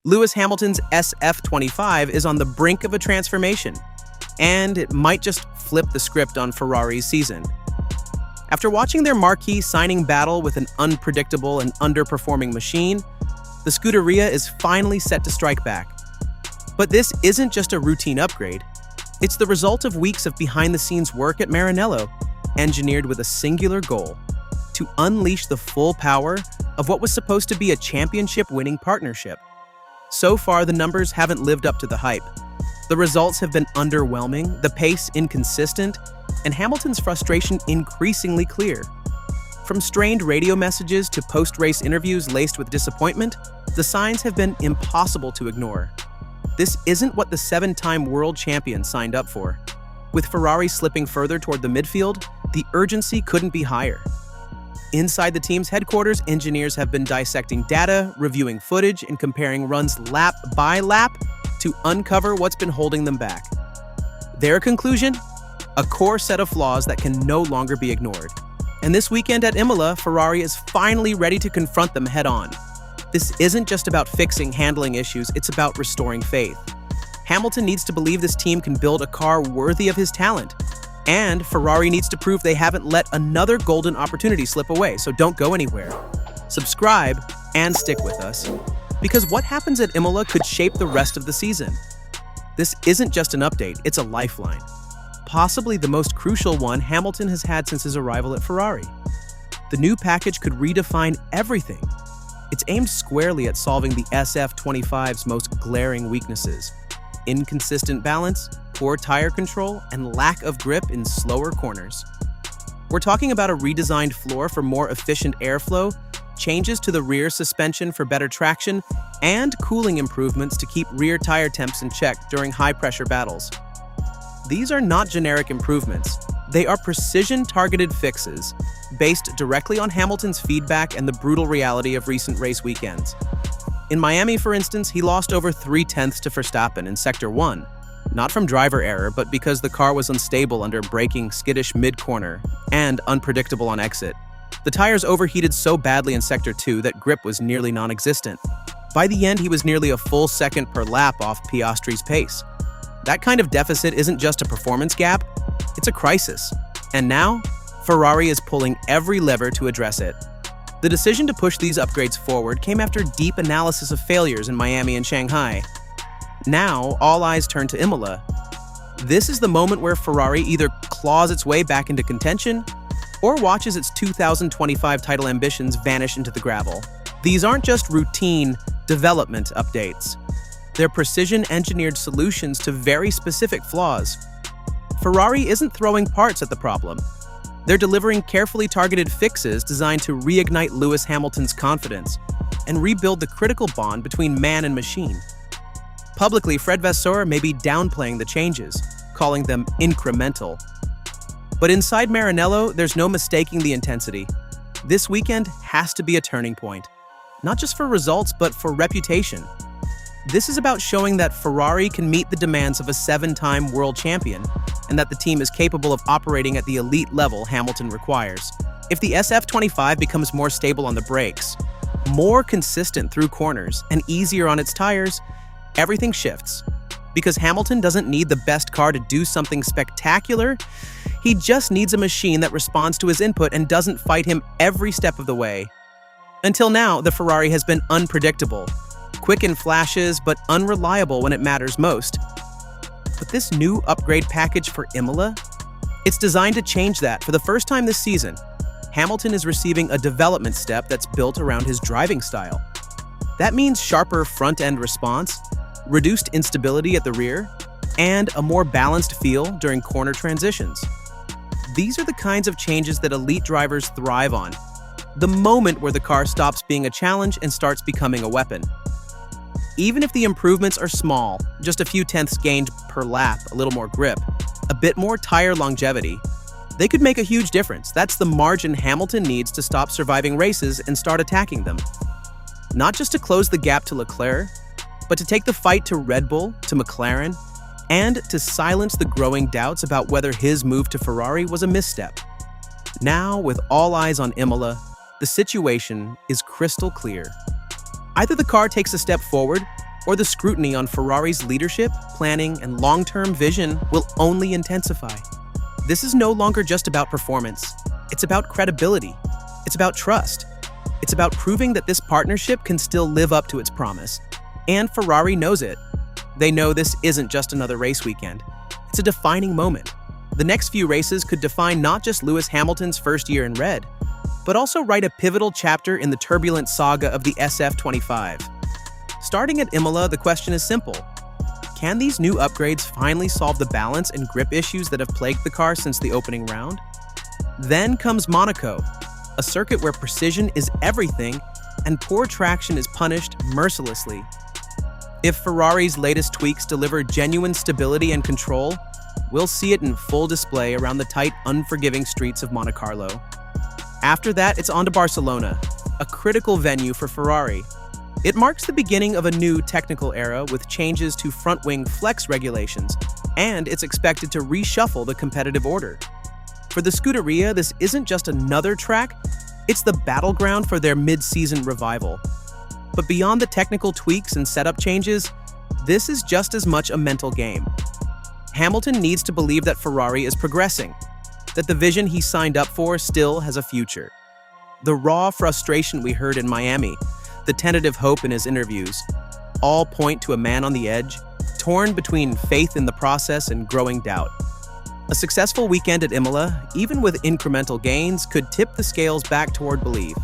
Lewis Hamilton's SF-25 is on the brink of a transformation, and it might just flip the script on Ferrari's season. After watching their marquee signing battle with an unpredictable and underperforming machine, the Scuderia is finally set to strike back. But this isn't just a routine upgrade. It's the result of weeks of behind-the-scenes work at Maranello, engineered with a singular goal: to unleash the full power of what was supposed to be a championship-winning partnership. So far, the numbers haven't lived up to the hype. The results have been underwhelming, the pace inconsistent, and Hamilton's frustration increasingly clear. From strained radio messages to post-race interviews laced with disappointment, the signs have been impossible to ignore. This isn't what the seven-time world champion signed up for. With Ferrari slipping further toward the midfield, the urgency couldn't be higher. Inside the team's headquarters, engineers have been dissecting data, reviewing footage, and comparing runs lap by lap to uncover what's been holding them back. Their conclusion? A core set of flaws that can no longer be ignored. And this weekend at Imola, Ferrari is finally ready to confront them head-on. This isn't just about fixing handling issues, it's about restoring faith. Hamilton needs to believe this team can build a car worthy of his talent. And Ferrari needs to prove they haven't let another golden opportunity slip away, so don't go anywhere. Subscribe and stick with us, because what happens at Imola could shape the rest of the season. This isn't just an update, it's a lifeline. Possibly the most crucial one Hamilton has had since his arrival at Ferrari. The new package could redefine everything. It's aimed squarely at solving the SF-25's most glaring weaknesses: inconsistent balance, poor tire control, and lack of grip in slower corners. We're talking about a redesigned floor for more efficient airflow, changes to the rear suspension for better traction, and cooling improvements to keep rear tire temps in check during high-pressure battles. These are not generic improvements. They are precision-targeted fixes based directly on Hamilton's feedback and the brutal reality of recent race weekends. In Miami, for instance, he lost over 3/10 to Verstappen in Sector 1, not from driver error, but because the car was unstable under braking, skittish mid-corner, and unpredictable on exit. The tires overheated so badly in Sector 2 that grip was nearly non-existent. By the end, he was nearly a full second per lap off Piastri's pace. That kind of deficit isn't just a performance gap, it's a crisis. And now, Ferrari is pulling every lever to address it. The decision to push these upgrades forward came after deep analysis of failures in Miami and Shanghai. Now, all eyes turn to Imola. This is the moment where Ferrari either claws its way back into contention or watches its 2025 title ambitions vanish into the gravel. These aren't just routine development updates. They're precision-engineered solutions to very specific flaws. Ferrari isn't throwing parts at the problem. They're delivering carefully targeted fixes designed to reignite Lewis Hamilton's confidence and rebuild the critical bond between man and machine. Publicly, Fred Vasseur may be downplaying the changes, calling them incremental. But inside Maranello, there's no mistaking the intensity. This weekend has to be a turning point, not just for results, but for reputation. This is about showing that Ferrari can meet the demands of a seven-time world champion, and that the team is capable of operating at the elite level Hamilton requires. If the SF-25 becomes more stable on the brakes, more consistent through corners, and easier on its tires, everything shifts. Because Hamilton doesn't need the best car to do something spectacular, he just needs a machine that responds to his input and doesn't fight him every step of the way. Until now, the Ferrari has been unpredictable, quick in flashes, but unreliable when it matters most. But this new upgrade package for Imola? It's designed to change that. For the first time this season, Hamilton is receiving a development step that's built around his driving style. That means sharper front-end response, reduced instability at the rear, and a more balanced feel during corner transitions. These are the kinds of changes that elite drivers thrive on. The moment where the car stops being a challenge and starts becoming a weapon. Even if the improvements are small, just a few tenths gained per lap, a little more grip, a bit more tire longevity, they could make a huge difference. That's the margin Hamilton needs to stop surviving races and start attacking them. Not just to close the gap to Leclerc, but to take the fight to Red Bull, to McLaren, and to silence the growing doubts about whether his move to Ferrari was a misstep. Now, with all eyes on Imola, the situation is crystal clear. Either the car takes a step forward, or the scrutiny on Ferrari's leadership, planning, and long-term vision will only intensify. This is no longer just about performance. It's about credibility. It's about trust. It's about proving that this partnership can still live up to its promise. And Ferrari knows it. They know this isn't just another race weekend. It's a defining moment. The next few races could define not just Lewis Hamilton's first year in red, but also write a pivotal chapter in the turbulent saga of the SF-25. Starting at Imola, the question is simple. Can these new upgrades finally solve the balance and grip issues that have plagued the car since the opening round? Then comes Monaco, a circuit where precision is everything and poor traction is punished mercilessly. If Ferrari's latest tweaks deliver genuine stability and control, we'll see it in full display around the tight, unforgiving streets of Monte Carlo. After that, it's on to Barcelona, a critical venue for Ferrari. It marks the beginning of a new technical era with changes to front-wing flex regulations, and it's expected to reshuffle the competitive order. For the Scuderia, this isn't just another track, it's the battleground for their mid-season revival. But beyond the technical tweaks and setup changes, this is just as much a mental game. Hamilton needs to believe that Ferrari is progressing, that the vision he signed up for still has a future. The raw frustration we heard in Miami, the tentative hope in his interviews, all point to a man on the edge, torn between faith in the process and growing doubt. A successful weekend at Imola, even with incremental gains, could tip the scales back toward belief.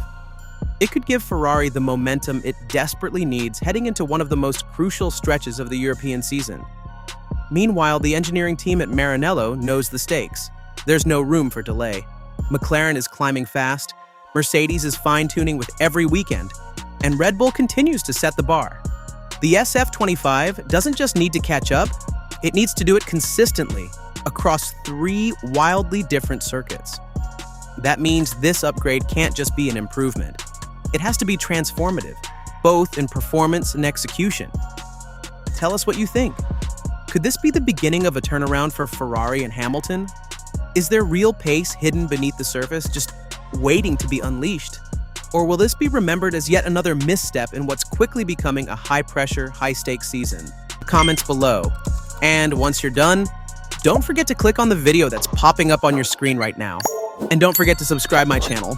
It could give Ferrari the momentum it desperately needs heading into one of the most crucial stretches of the European season. Meanwhile, the engineering team at Maranello knows the stakes. There's no room for delay. McLaren is climbing fast, Mercedes is fine-tuning with every weekend, and Red Bull continues to set the bar. The SF-25 doesn't just need to catch up, it needs to do it consistently across 3 wildly different circuits. That means this upgrade can't just be an improvement. It has to be transformative, both in performance and execution. Tell us what you think. Could this be the beginning of a turnaround for Ferrari and Hamilton? Is there real pace hidden beneath the surface, just waiting to be unleashed? Or will this be remembered as yet another misstep in what's quickly becoming a high-pressure, high-stakes season? Comments below. And once you're done, don't forget to click on the video that's popping up on your screen right now. And don't forget to subscribe my channel.